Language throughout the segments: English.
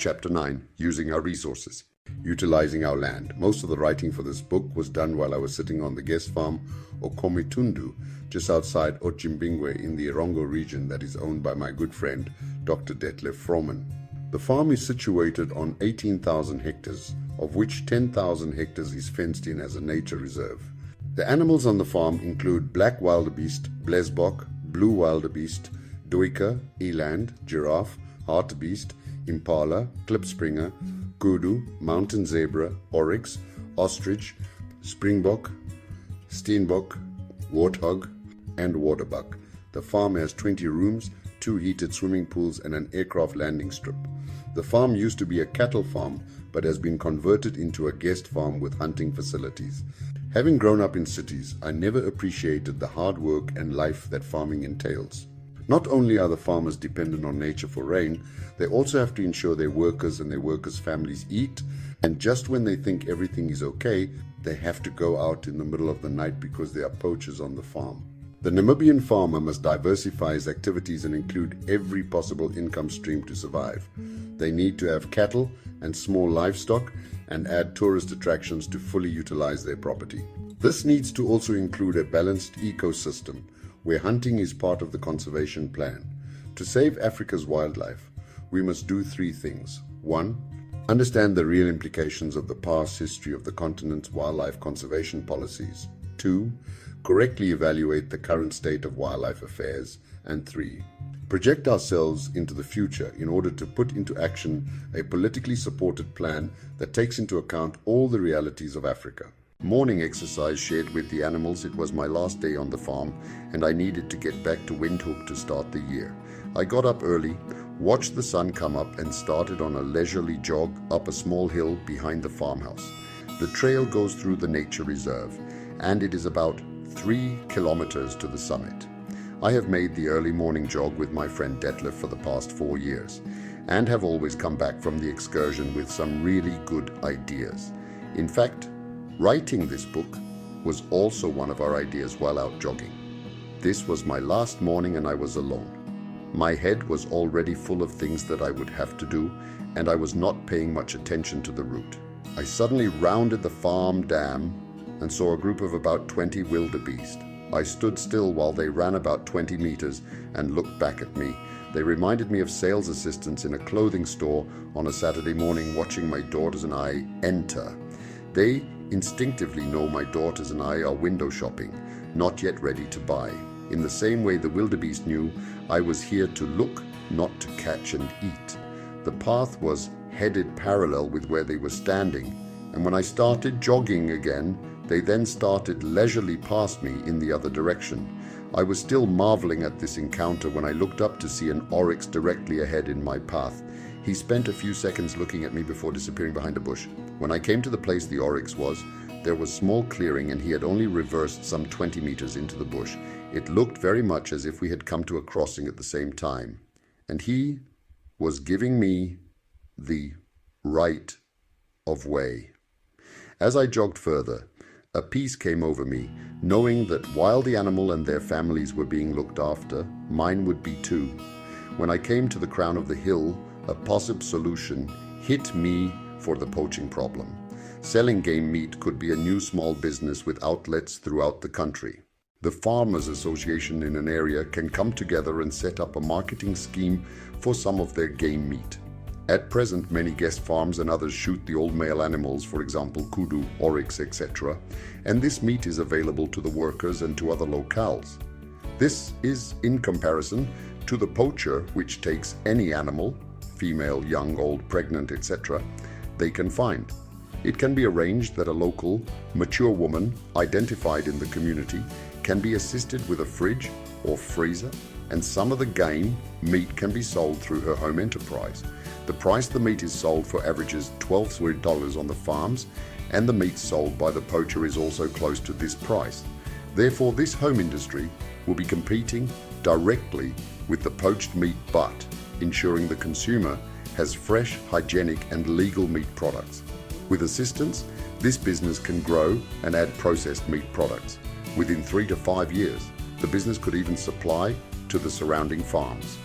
Chapter 9, Using Our Resources. Utilizing Our Land. Most of the writing for this book was done while I was sitting on the guest farm Okomitundu, just outside Ochimbingwe in the Erongo region that is owned by my good friend, Dr. Detlef Froman. The farm is situated on 18,000 hectares, of which 10,000 hectares is fenced in as a nature reserve. The animals on the farm include black wildebeest, blesbok, blue wildebeest, duiker, eland, giraffe, hartebeest, impala, klipspringer, kudu, mountain zebra, oryx, ostrich, springbok, steenbok, warthog, and waterbuck. The farm has 20 rooms, 2 heated swimming pools, and an aircraft landing strip. The farm used to be a cattle farm, but has been converted into a guest farm with hunting facilities. Having grown up in cities, I never appreciated the hard work and life that farming entails. Not only are the farmers dependent on nature for rain, they also have to ensure their workers and their workers' families eat, and just when they think everything is okay, they have to go out in the middle of the night because there are poachers on the farm. The Namibian farmer must diversify his activities and include every possible income stream to survive. They need to have cattle and small livestock and add tourist attractions to fully utilize their property. This needs to also include a balanced ecosystem, where hunting is part of the conservation plan. To save Africa's wildlife, we must do 3 things. 1. Understand the real implications of the past history of the continent's wildlife conservation policies. 2. Correctly evaluate the current state of wildlife affairs. And 3. Project ourselves into the future in order to put into action a politically supported plan that takes into account all the realities of Africa. Morning exercise shared with the animals. It was my last day on the farm and I needed to get back to Windhoek to start the year. I got up early, watched the sun come up and started on a leisurely jog up a small hill behind the farmhouse. The trail goes through the nature reserve and it is about 3 kilometers to the summit. I have made the early morning jog with my friend Detlef for the past 4 years and have always come back from the excursion with some really good ideas. In fact, writing this book was also one of our ideas while out jogging. This was my last morning and I was alone. My head was already full of things that I would have to do and I was not paying much attention to the route. I suddenly rounded the farm dam and saw a group of about 20 wildebeest. I stood still while they ran about 20 meters and looked back at me. They reminded me of sales assistants in a clothing store on a Saturday morning watching my daughters and I enter. They instinctively know my daughters and I are window shopping, not yet ready to buy. In the same way the wildebeest knew I was here to look, not to catch and eat. The path was headed parallel with where they were standing, and when I started jogging again, they then started leisurely past me in the other direction. I was still marveling at this encounter when I looked up to see an oryx directly ahead in my path. He spent a few seconds looking at me before disappearing behind a bush. When I came to the place the oryx was, there was small clearing and he had only reversed some 20 meters into the bush. It looked very much as if we had come to a crossing at the same time. And he was giving me the right of way. As I jogged further, a peace came over me, knowing that while the animal and their families were being looked after, mine would be too. When I came to the crown of the hill, a possible solution hit me for the poaching problem. Selling game meat could be a new small business with outlets throughout the country. The Farmers Association in an area can come together and set up a marketing scheme for some of their game meat. At present, many guest farms and others shoot the old male animals, for example kudu, oryx, etc., and this meat is available to the workers and to other locales. This is in comparison to the poacher, which takes any animal, female, young, old, pregnant, etc., they can find. It can be arranged that a local, mature woman identified in the community can be assisted with a fridge or freezer, and some of the game meat can be sold through her home enterprise. The price the meat is sold for averages $12 on the farms, and the meat sold by the poacher is also close to this price. Therefore, this home industry will be competing directly with the poached meat, but ensuring the consumer has fresh, hygienic, and legal meat products. With assistance, this business can grow and add processed meat products. Within 3 to 5 years, the business could even supply to the surrounding farms.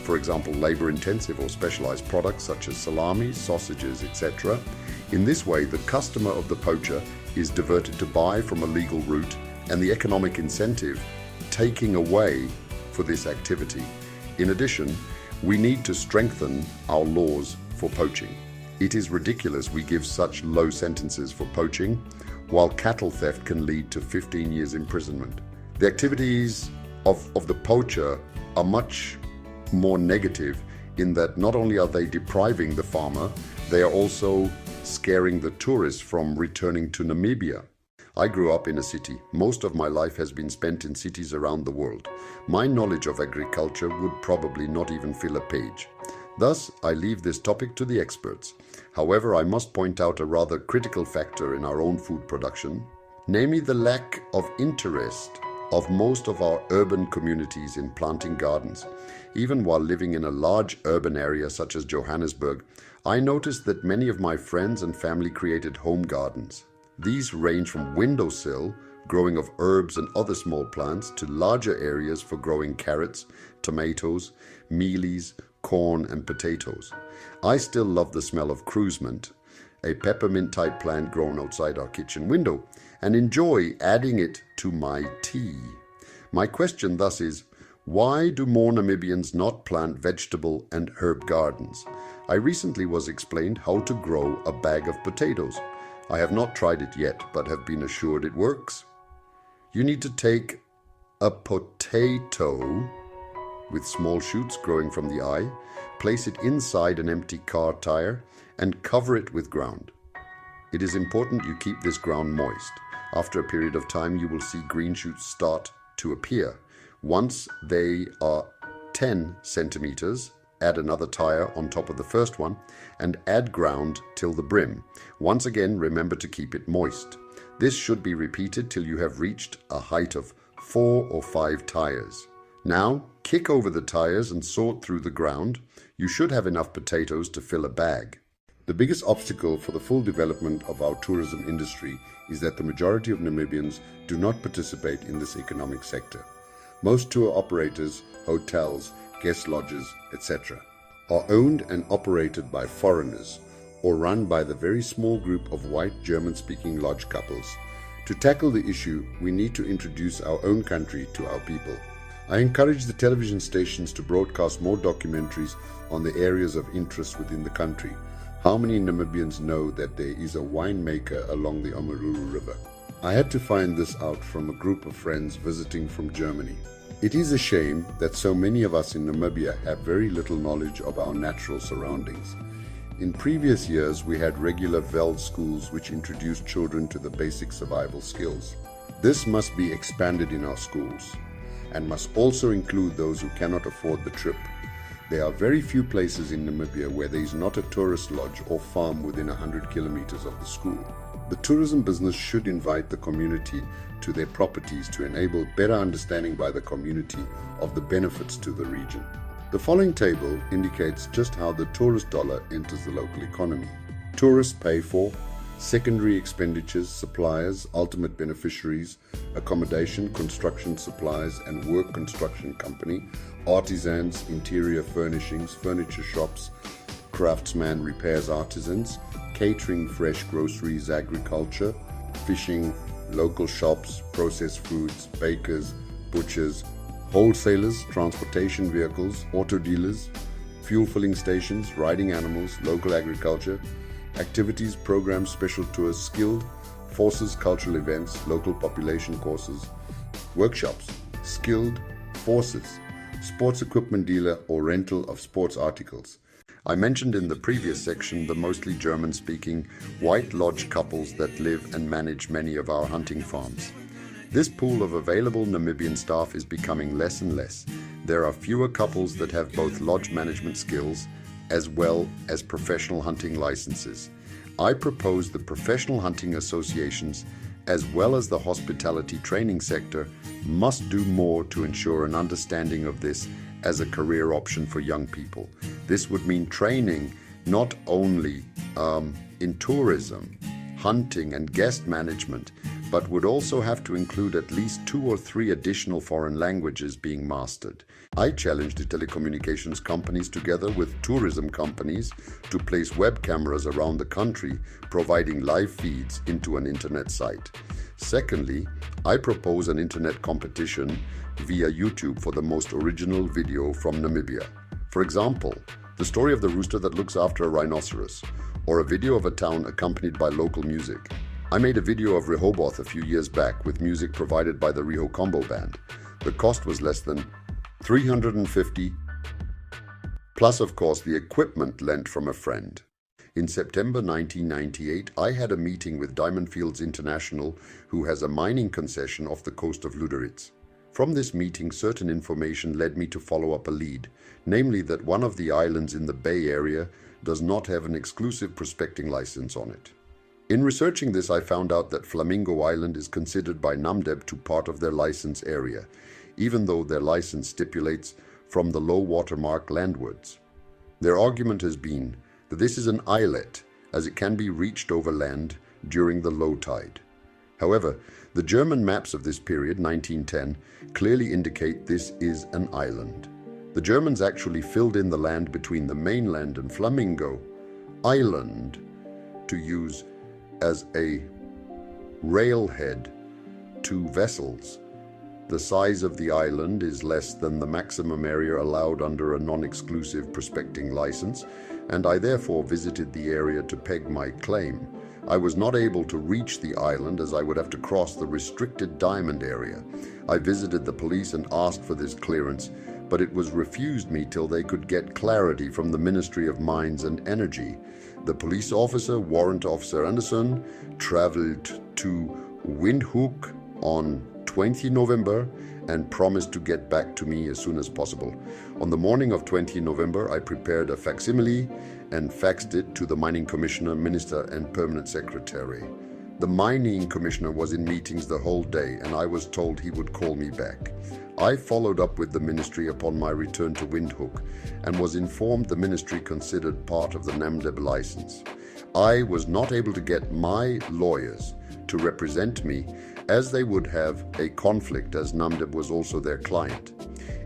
for example labor-intensive or specialized products such as salami, sausages, etc. In this way, the customer of the poacher is diverted to buy from a legal route and the economic incentive taking away for this activity. In addition, we need to strengthen our laws for poaching. It is ridiculous we give such low sentences for poaching, while cattle theft can lead to 15 years imprisonment. The activities of the poacher are much more negative in that not only are they depriving the farmer, they are also scaring the tourists from returning to Namibia. I grew up in a city. Most of my life has been spent in cities around the world. My knowledge of agriculture would probably not even fill a page. Thus, I leave this topic to the experts. However, I must point out a rather critical factor in our own food production, namely the lack of interest of most of our urban communities in planting gardens. Even while living in a large urban area such as Johannesburg, I noticed that many of my friends and family created home gardens. These range from windowsill, growing of herbs and other small plants, to larger areas for growing carrots, tomatoes, mealies, corn and potatoes. I still love the smell of cruise mint, a peppermint type plant grown outside our kitchen window, and enjoy adding it to my tea. My question thus is, why do more Namibians not plant vegetable and herb gardens? I recently was explained how to grow a bag of potatoes. I have not tried it yet, but have been assured it works. You need to take a potato with small shoots growing from the eye, place it inside an empty car tire, and cover it with ground. It is important you keep this ground moist. After a period of time, you will see green shoots start to appear. Once they are 10 centimeters, add another tire on top of the first one and add ground till the brim. Once again, remember to keep it moist. This should be repeated till you have reached a height of 4 or 5 tires. Now, kick over the tires and sort through the ground. You should have enough potatoes to fill a bag. The biggest obstacle for the full development of our tourism industry is that the majority of Namibians do not participate in this economic sector. Most tour operators, hotels, guest lodges, etc. are owned and operated by foreigners or run by the very small group of white German-speaking lodge couples. To tackle the issue, we need to introduce our own country to our people. I encourage the television stations to broadcast more documentaries on the areas of interest within the country. How many Namibians know that there is a winemaker along the Omaruru River? I had to find this out from a group of friends visiting from Germany. It is a shame that so many of us in Namibia have very little knowledge of our natural surroundings. In previous years, we had regular veld schools which introduced children to the basic survival skills. This must be expanded in our schools and must also include those who cannot afford the trip. There are very few places in Namibia where there is not a tourist lodge or farm within 100 kilometers of the school. The tourism business should invite the community to their properties to enable better understanding by the community of the benefits to the region. The following table indicates just how the tourist dollar enters the local economy. Tourists pay for secondary expenditures, suppliers, ultimate beneficiaries, accommodation, construction supplies and work construction company, artisans, interior furnishings, furniture shops, craftsman, repairs artisans, catering, fresh groceries, agriculture, fishing, local shops, processed foods, bakers, butchers, wholesalers, transportation vehicles, auto dealers, fuel filling stations, riding animals, local agriculture, activities, programs, special tours, skilled, forces, cultural events, local population courses, workshops, skilled, forces, sports equipment dealer or rental of sports articles. I mentioned in the previous section the mostly German-speaking white lodge couples that live and manage many of our hunting farms. This pool of available Namibian staff is becoming less and less. There are fewer couples that have both lodge management skills as well as professional hunting licenses. I propose the professional hunting associations as well as the hospitality training sector must do more to ensure an understanding of this as a career option for young people. This would mean training not only in tourism, hunting and guest management, but would also have to include at least 2 or 3 additional foreign languages being mastered. I challenged the telecommunications companies together with tourism companies to place web cameras around the country, providing live feeds into an internet site. Secondly, I propose an internet competition via YouTube for the most original video from Namibia. For example, the story of the rooster that looks after a rhinoceros, or a video of a town accompanied by local music. I made a video of Rehoboth a few years back with music provided by the Riho Combo Band. The cost was less than $350, plus of course the equipment lent from a friend. In September 1998, I had a meeting with Diamond Fields International, who has a mining concession off the coast of Luderitz. From this meeting, certain information led me to follow up a lead, namely that one of the islands in the Bay Area does not have an exclusive prospecting license on it. In researching this, I found out that Flamingo Island is considered by NAMDEB to part of their license area, even though their license stipulates from the low water mark landwards. Their argument has been that this is an islet, as it can be reached over land during the low tide. However, the German maps of this period, 1910, clearly indicate this is an island. The Germans actually filled in the land between the mainland and Flamingo Island to use as a railhead to vessels. The size of the island is less than the maximum area allowed under a non-exclusive prospecting license, and I therefore visited the area to peg my claim. I was not able to reach the island as I would have to cross the restricted diamond area. I visited the police and asked for this clearance, but it was refused me till they could get clarity from the Ministry of Mines and Energy. The police officer, Warrant Officer Anderson, traveled to Windhoek on 20 November and promised to get back to me as soon as possible. On the morning of 20 November, I prepared a facsimile and faxed it to the Mining Commissioner, Minister and Permanent Secretary. The Mining Commissioner was in meetings the whole day and I was told he would call me back. I followed up with the ministry upon my return to Windhoek and was informed the ministry considered part of the NAMDEB license. I was not able to get my lawyers to represent me as they would have a conflict as NAMDEB was also their client.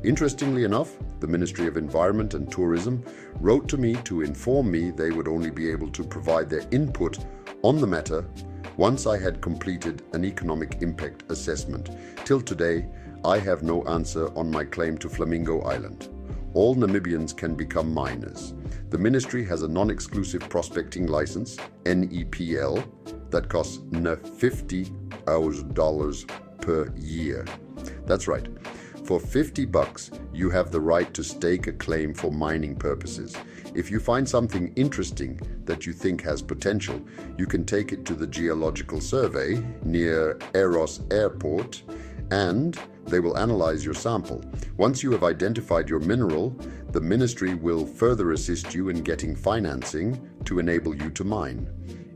Interestingly enough, the Ministry of Environment and Tourism wrote to me to inform me they would only be able to provide their input on the matter once I had completed an economic impact assessment. Till today, I have no answer on my claim to Flamingo Island. All Namibians can become miners. The ministry has a non-exclusive prospecting license, NEPL, that costs $50,000 per year. That's right. For $50, you have the right to stake a claim for mining purposes. If you find something interesting that you think has potential, you can take it to the Geological Survey near Eros Airport and they will analyze your sample. Once you have identified your mineral, the ministry will further assist you in getting financing to enable you to mine.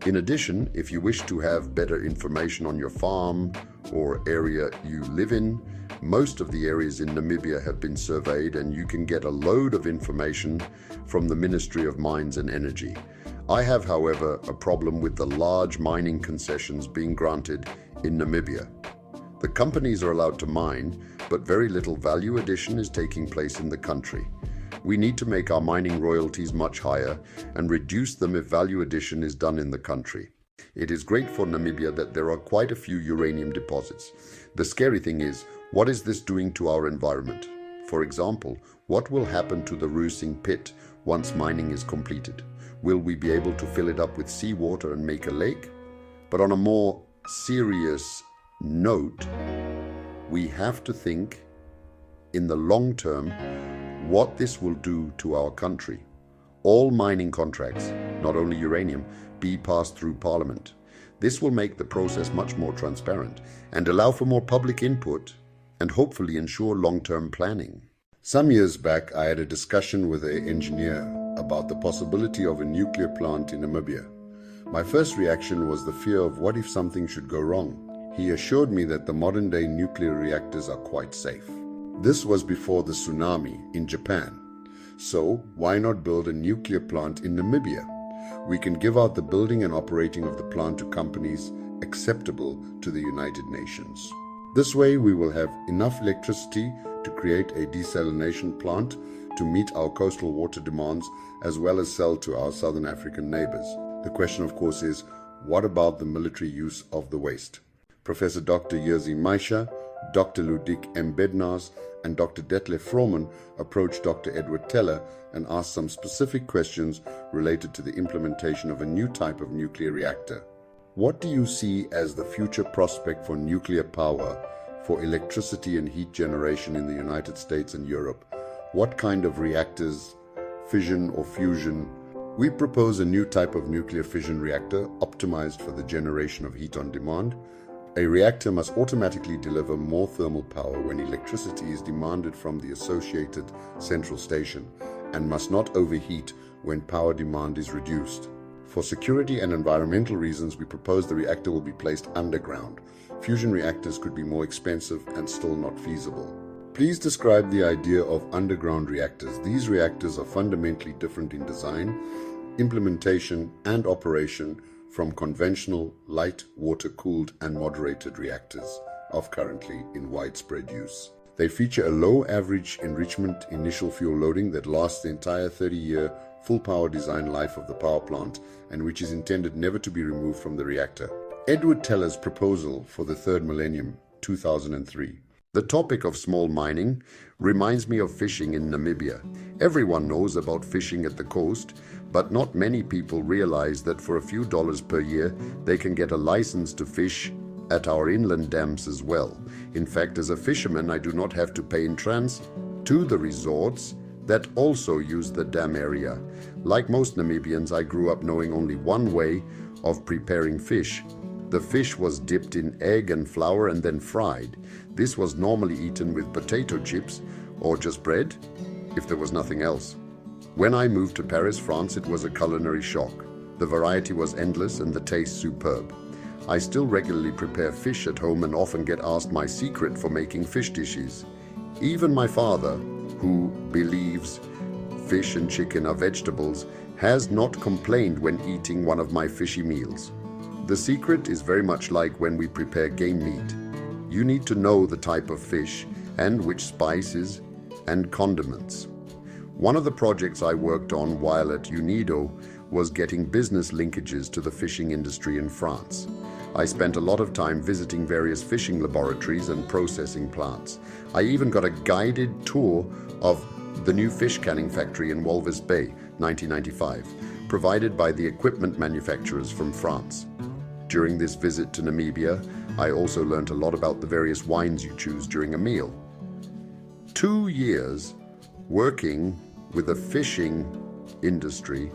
In addition, if you wish to have better information on your farm or area you live in, most of the areas in Namibia have been surveyed and you can get a load of information from the Ministry of Mines and Energy. I have, however, a problem with the large mining concessions being granted in Namibia. The companies are allowed to mine, but very little value addition is taking place in the country. We need to make our mining royalties much higher and reduce them if value addition is done in the country. It is great for Namibia that there are quite a few uranium deposits. The scary thing is, what is this doing to our environment? For example, what will happen to the Roosing pit once mining is completed? Will we be able to fill it up with seawater and make a lake? But on a more serious note, we have to think in the long term what this will do to our country. All mining contracts, not only uranium, be passed through Parliament. This will make the process much more transparent and allow for more public input and hopefully ensure long-term planning. Some years back, I had a discussion with an engineer about the possibility of a nuclear plant in Namibia. My first reaction was the fear of what if something should go wrong. He assured me that the modern-day nuclear reactors are quite safe. This was before the tsunami in Japan. So, why not build a nuclear plant in Namibia? We can give out the building and operating of the plant to companies acceptable to the United Nations. This way, we will have enough electricity to create a desalination plant to meet our coastal water demands as well as sell to our Southern African neighbors. The question, of course, is what about the military use of the waste? Professor Dr. Jerzy Maisha, Dr. Ludik M. Bednars, and Dr. Detlef Froman approached Dr. Edward Teller and asked some specific questions related to the implementation of a new type of nuclear reactor. What do you see as the future prospect for nuclear power for electricity and heat generation in the United States and Europe? What kind of reactors, fission or fusion? We propose a new type of nuclear fission reactor optimized for the generation of heat on demand. A reactor must automatically deliver more thermal power when electricity is demanded from the associated central station and must not overheat when power demand is reduced. For security and environmental reasons, we propose the reactor will be placed underground. Fusion reactors could be more expensive and still not feasible. Please describe the idea of underground reactors. These reactors are fundamentally different in design, implementation, and operation from conventional light, water-cooled, and moderated reactors of currently in widespread use. They feature a low average enrichment initial fuel loading that lasts the entire 30-year full power design life of the power plant and which is intended never to be removed from the reactor. Edward Teller's proposal for the third millennium, 2003. The topic of small mining reminds me of fishing in Namibia. Everyone knows about fishing at the coast, but not many people realize that for a few dollars per year, they can get a license to fish at our inland dams as well. In fact, as a fisherman, I do not have to pay entrance to the resorts that also use the dam area. Like most Namibians, I grew up knowing only one way of preparing fish. The fish was dipped in egg and flour and then fried. This was normally eaten with potato chips or just bread, if there was nothing else. When I moved to Paris, France, it was a culinary shock. The variety was endless and the taste superb. I still regularly prepare fish at home and often get asked my secret for making fish dishes. Even my father, who believes fish and chicken are vegetables, has not complained when eating one of my fishy meals. The secret is very much like when we prepare game meat. You need to know the type of fish and which spices and condiments. One of the projects I worked on while at UNIDO was getting business linkages to the fishing industry in France. I spent a lot of time visiting various fishing laboratories and processing plants. I even got a guided tour of the new fish canning factory in Walvis Bay, 1995, provided by the equipment manufacturers from France. During this visit to Namibia, I also learned a lot about the various wines you choose during a meal. 2 years working with the fishing industry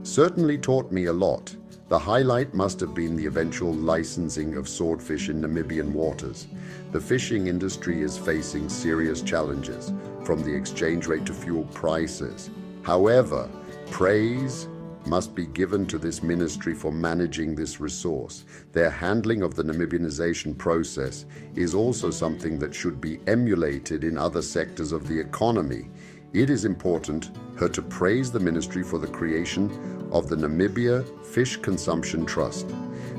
certainly taught me a lot. The highlight must have been the eventual licensing of swordfish in Namibian waters. The fishing industry is facing serious challenges, from the exchange rate to fuel prices. However, praise must be given to this ministry for managing this resource. Their handling of the Namibianization process is also something that should be emulated in other sectors of the economy. It is important to praise the ministry for the creation of the Namibia Fish Consumption Trust.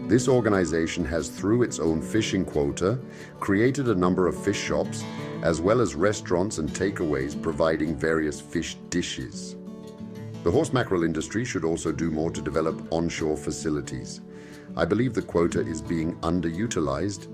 This organization has, through its own fishing quota, created a number of fish shops, as well as restaurants and takeaways providing various fish dishes. The horse mackerel industry should also do more to develop onshore facilities. I believe the quota is being underutilized,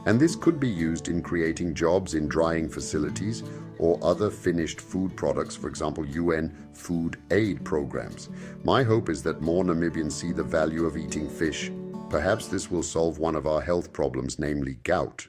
and this could be used in creating jobs in drying facilities or other finished food products, for example, UN food aid programs. My hope is that more Namibians see the value of eating fish. Perhaps this will solve one of our health problems, namely gout.